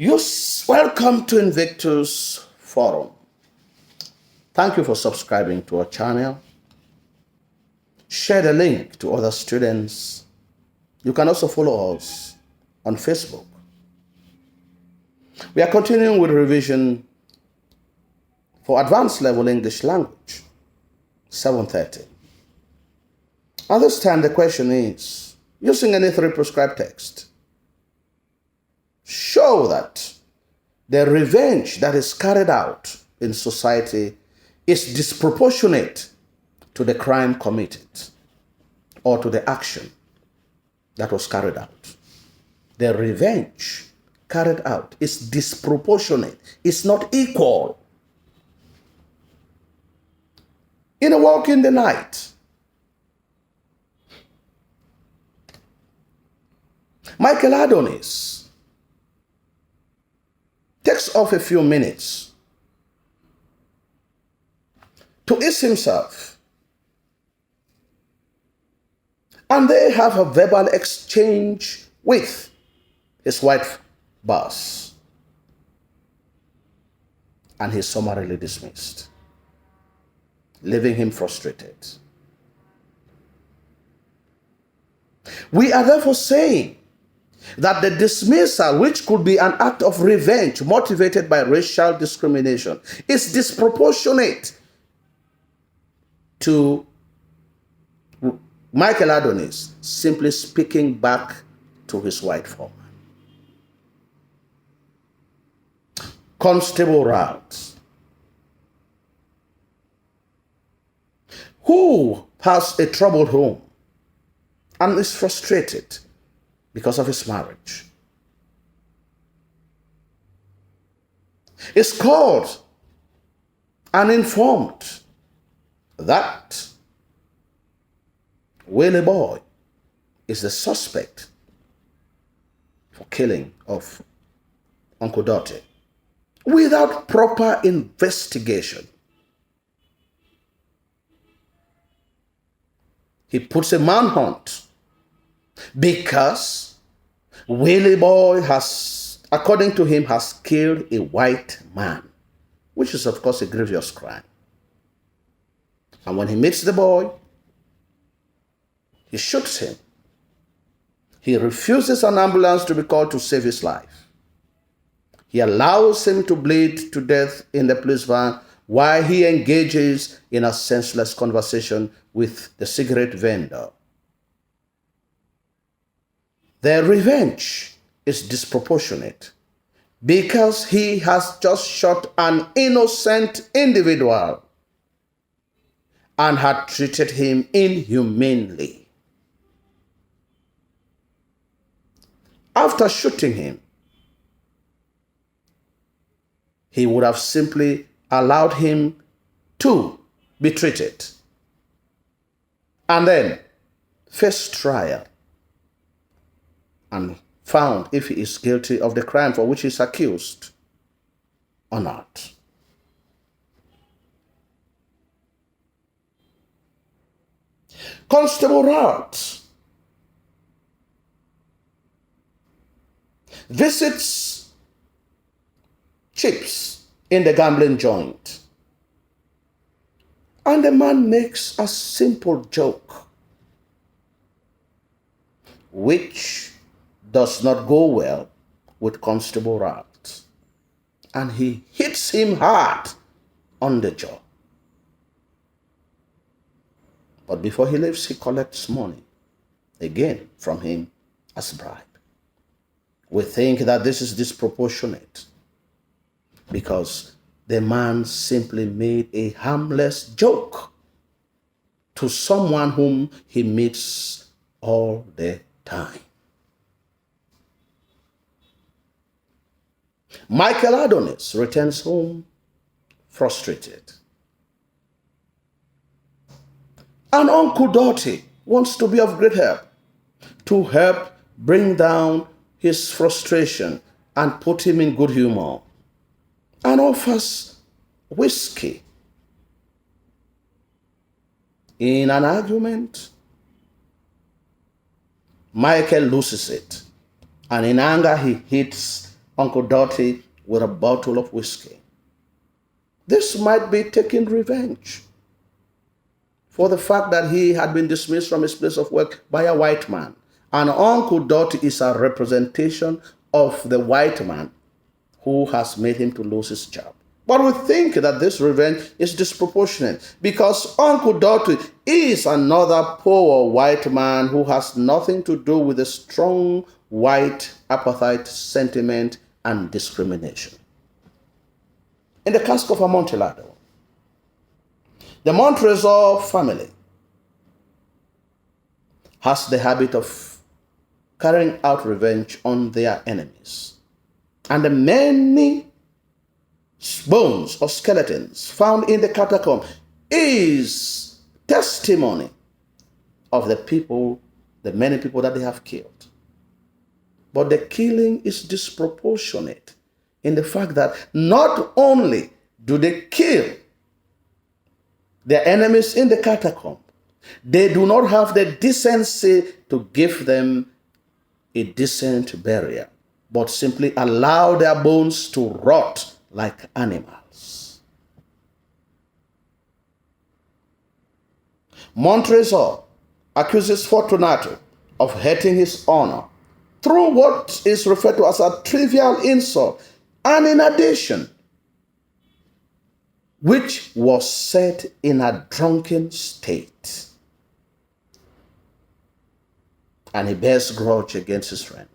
Welcome to Invictus Forum. Thank you for subscribing to our channel. Share the link to other students. You can also follow us on Facebook. We are continuing with revision for Advanced Level English Language, 730. At this time, the question is, using any three prescribed texts, show that the revenge that is carried out in society is disproportionate to the crime committed or to the action that was carried out. The revenge carried out is disproportionate. It's not equal. In a walk in the night, Michael Adonis takes off a few minutes to ease himself, and they have a verbal exchange with his white boss, and he's summarily dismissed, leaving him frustrated. We are therefore saying that the dismissal, which could be an act of revenge motivated by racial discrimination, is disproportionate to Michael Adonis simply speaking back to his white foreman. Constable Routes, who has a troubled home and is frustrated because of his marriage, is called and informed that Willie Boy is the suspect for killing of Uncle Dottie without proper investigation. He puts a manhunt because Willie Boy has, according to him, has killed a white man, which is, of course, a grievous crime. And when he meets the boy, he shoots him. He refuses an ambulance to be called to save his life. He allows him to bleed to death in the police van while he engages in a senseless conversation with the cigarette vendor. Their revenge is disproportionate because he has just shot an innocent individual and had treated him inhumanely. After shooting him, he would have simply allowed him to be treated and then face trial and found if he is guilty of the crime for which he is accused or not. Constable Routes visits Chips in the gambling joint, and the man makes a simple joke which does not go well with Constable Routes, and he hits him hard on the jaw. But before he leaves, he collects money again from him as bribe. We think that this is disproportionate because the man simply made a harmless joke to someone whom he meets all the time. Michael Adonis returns home frustrated. And Uncle Dottie wants to be of great help to help bring down his frustration and put him in good humor, and offers whiskey. In an argument, Michael loses it, and in anger he hits Uncle Dottie with a bottle of whiskey. This might be taking revenge for the fact that he had been dismissed from his place of work by a white man. And Uncle Dottie is a representation of the white man who has made him to lose his job. But we think that this revenge is disproportionate because Uncle Dottie is another poor white man who has nothing to do with the strong white apartheid sentiment and discrimination. In the cask of Amontillado, the Montresor family has the habit of carrying out revenge on their enemies. And the many bones or skeletons found in the catacomb is testimony of the people, the many people that they have killed. But the killing is disproportionate in the fact that not only do they kill their enemies in the catacomb, they do not have the decency to give them a decent burial, but simply allow their bones to rot like animals. Montresor accuses Fortunato of hurting his honor through what is referred to as a trivial insult, and in addition, which was said in a drunken state. And he bears grudge against his friend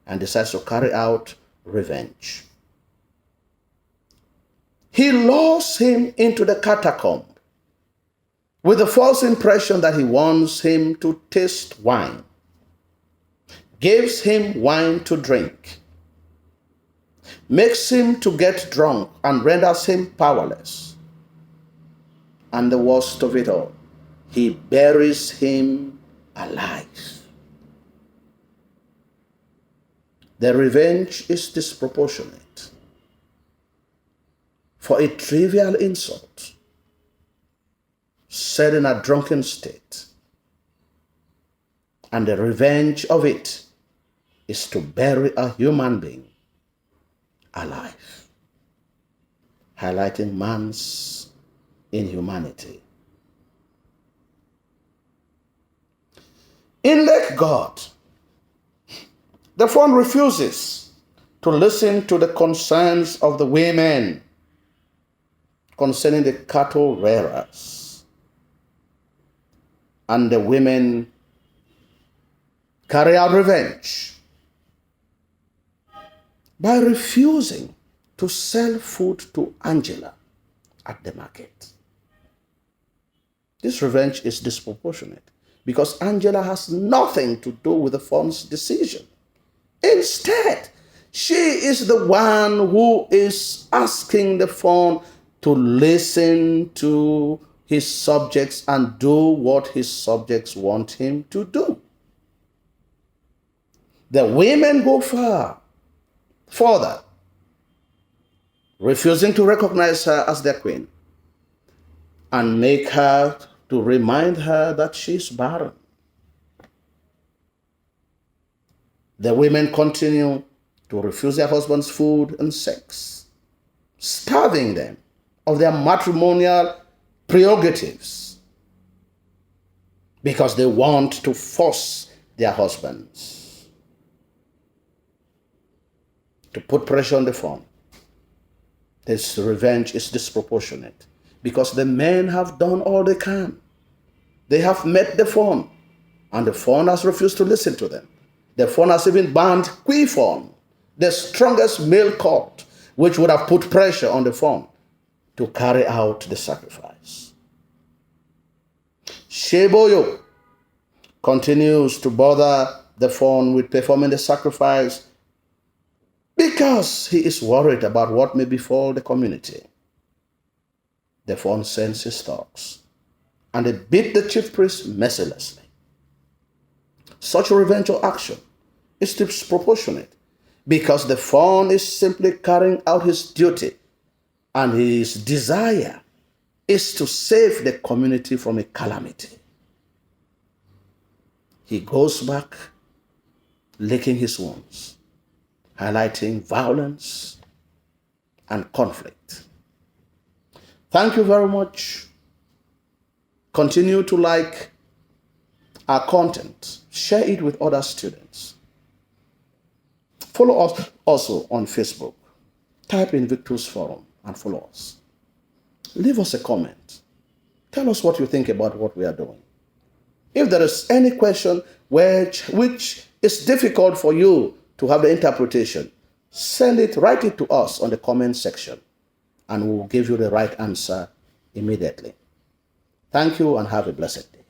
and decides to carry out revenge. He lures him into the catacomb with the false impression that he wants him to taste wine, gives him wine to drink, makes him to get drunk and renders him powerless. And the worst of it all, he buries him alive. The revenge is disproportionate. For a trivial insult said in a drunken state, and the revenge of it is to bury a human being alive, highlighting man's inhumanity. In Lake God, the fawn refuses to listen to the concerns of the women concerning the cattle rearers. And the women carry out revenge by refusing to sell food to Angela at the market. This revenge is disproportionate because Angela has nothing to do with the fawn's decision. Instead, she is the one who is asking the fawn to listen to his subjects and do what his subjects want him to do. The women go further, refusing to recognize her as their queen and make her to remind her that she's barren. The women continue to refuse their husbands food and sex, starving them of their matrimonial prerogatives because they want to force their husbands to put pressure on the fawn. This revenge is disproportionate because the men have done all they can. They have met the fawn, and the fawn has refused to listen to them. The fawn has even banned Quifawn, the strongest male colt, which would have put pressure on the fawn to carry out the sacrifice. Sheboyo continues to bother the fawn with performing the sacrifice because he is worried about what may befall the community. The fawn sends his dogs, and they beat the chief priest mercilessly. Such revengeful action is disproportionate because the fawn is simply carrying out his duty, and his desire is to save the community from a calamity. He goes back licking his wounds highlighting violence and conflict. Thank you very much. Continue to like our content. Share it with other students. Follow us also on Facebook. Type in Victor's Forum and follow us. Leave us a comment. Tell us what you think about what we are doing. If there is any question which is difficult for you to have the interpretation, write it to us on the comment section, and we will give you the right answer immediately. Thank you and have a blessed day.